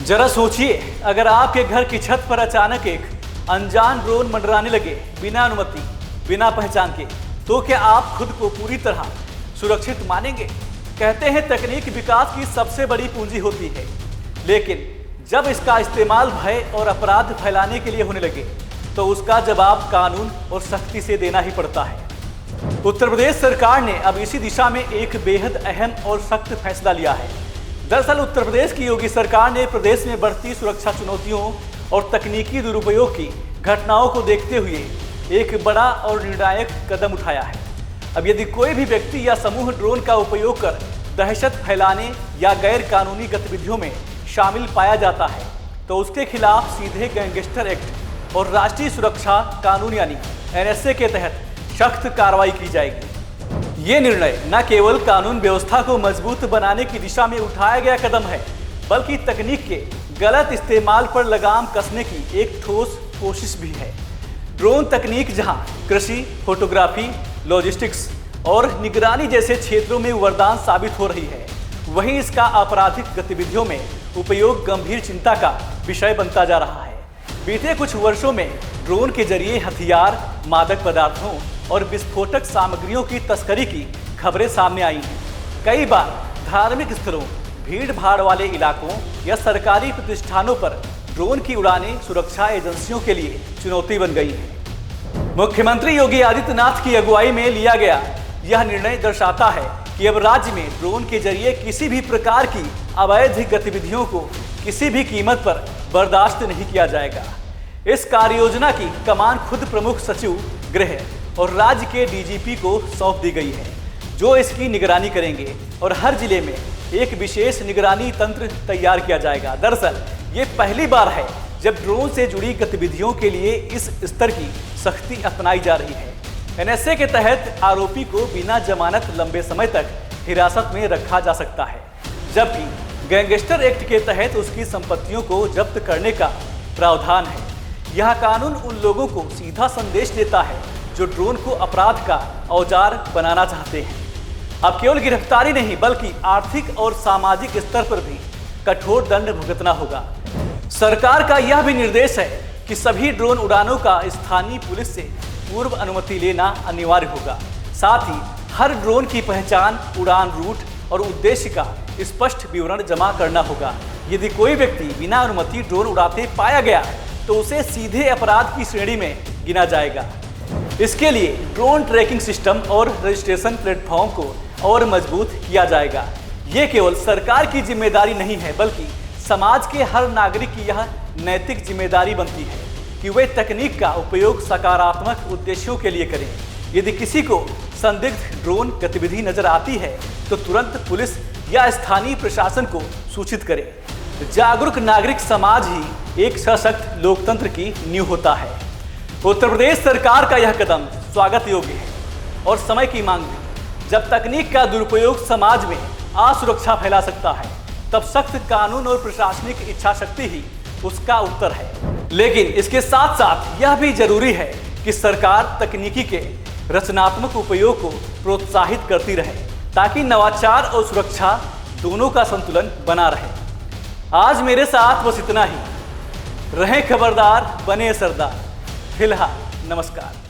जरा सोचिए, अगर आपके घर की छत पर अचानक एक अनजान ड्रोन मंडराने लगे बिना अनुमति, बिना पहचान के, तो क्या आप खुद को पूरी तरह सुरक्षित मानेंगे? कहते हैं तकनीक विकास की सबसे बड़ी पूंजी होती है, लेकिन जब इसका इस्तेमाल भय और अपराध फैलाने के लिए होने लगे तो उसका जवाब कानून और सख्ती से देना ही पड़ता है। उत्तर प्रदेश सरकार ने अब इसी दिशा में एक बेहद अहम और सख्त फैसला लिया है। दरअसल उत्तर प्रदेश की योगी सरकार ने प्रदेश में बढ़ती सुरक्षा चुनौतियों और तकनीकी दुरुपयोग की घटनाओं को देखते हुए एक बड़ा और निर्णायक कदम उठाया है। अब यदि कोई भी व्यक्ति या समूह ड्रोन का उपयोग कर दहशत फैलाने या गैर कानूनी गतिविधियों में शामिल पाया जाता है तो उसके खिलाफ सीधे गैंगस्टर एक्ट और राष्ट्रीय सुरक्षा कानून यानी NSA के तहत सख्त कार्रवाई की जाएगी। ये निर्णय न केवल कानून व्यवस्था को मजबूत बनाने की दिशा में उठाया गया कदम है, बल्कि तकनीक के गलत इस्तेमाल पर लगाम कसने की एक ठोस कोशिश भी है। ड्रोन तकनीक जहां कृषि, फोटोग्राफी, लॉजिस्टिक्स और निगरानी जैसे क्षेत्रों में वरदान साबित हो रही है, वहीं इसका आपराधिक गतिविधियों में उपयोग गंभीर चिंता का विषय बनता जा रहा है। बीते कुछ वर्षों में ड्रोन के जरिए हथियार, मादक पदार्थों और विस्फोटक सामग्रियों की तस्करी की खबरें सामने आई हैं। कई बार धार्मिक स्थलों, भीड़ भाड़ वाले इलाकों या सरकारी प्रतिष्ठानों पर ड्रोन की उड़ानें सुरक्षा एजेंसियों के लिए चुनौती बन गई हैं। मुख्यमंत्री योगी आदित्यनाथ की अगुवाई में लिया गया यह निर्णय दर्शाता है कि अब राज्य में ड्रोन के जरिए किसी भी प्रकार की अवैध गतिविधियों को किसी भी कीमत पर बर्दाश्त नहीं किया जाएगा। इस कार्य योजना की कमान खुद प्रमुख सचिव गृह और राज्य के DGP को सौंप दी गई है, जो इसकी निगरानी करेंगे और हर जिले में एक विशेष निगरानी तंत्र तैयार किया जाएगा। दरअसल ये पहली बार है जब ड्रोन से जुड़ी गतिविधियों के लिए इस स्तर की सख्ती अपनाई जा रही है। NSA के तहत आरोपी को बिना जमानत लंबे समय तक हिरासत में रखा जा सकता है, जबकि गैंगस्टर एक्ट के तहत उसकी संपत्तियों को जब्त करने का प्रावधान है। यह कानून उन लोगों को सीधा संदेश देता है जो ड्रोन को अपराध का औजार बनाना चाहते हैं। अब केवल गिरफ्तारी नहीं, बल्कि आर्थिक और सामाजिक स्तर पर भी कठोर दंड भुगतना होगा। सरकार का यह भी निर्देश है कि सभी ड्रोन उड़ानों का स्थानीय पुलिस से पूर्व अनुमति लेना अनिवार्य होगा। साथ ही हर ड्रोन की पहचान, उड़ान रूट और उद्देश्य का स्पष्ट विवरण जमा करना होगा। यदि कोई व्यक्ति बिना अनुमति ड्रोन उड़ाते पाया गया तो उसे सीधे अपराध की श्रेणी में गिना जाएगा। इसके लिए ड्रोन ट्रैकिंग सिस्टम और रजिस्ट्रेशन प्लेटफॉर्म को और मजबूत किया जाएगा। ये केवल सरकार की जिम्मेदारी नहीं है, बल्कि समाज के हर नागरिक की यह नैतिक जिम्मेदारी बनती है कि वे तकनीक का उपयोग सकारात्मक उद्देश्यों के लिए करें। यदि किसी को संदिग्ध ड्रोन गतिविधि नजर आती है तो तुरंत पुलिस या स्थानीय प्रशासन को सूचित करें। जागरूक नागरिक समाज ही एक सशक्त लोकतंत्र की नींव होता है। उत्तर प्रदेश सरकार का यह कदम स्वागत योग्य है और समय की मांग भी। जब तकनीक का दुरुपयोग समाज में असुरक्षा फैला सकता है, तब सख्त कानून और प्रशासनिक इच्छा शक्ति ही उसका उत्तर है। लेकिन इसके साथ साथ यह भी जरूरी है कि सरकार तकनीकी के रचनात्मक उपयोग को प्रोत्साहित करती रहे, ताकि नवाचार और सुरक्षा दोनों का संतुलन बना रहे। आज मेरे साथ बस इतना ही। रहें खबरदार, बने सरदार। फिलहाल नमस्कार।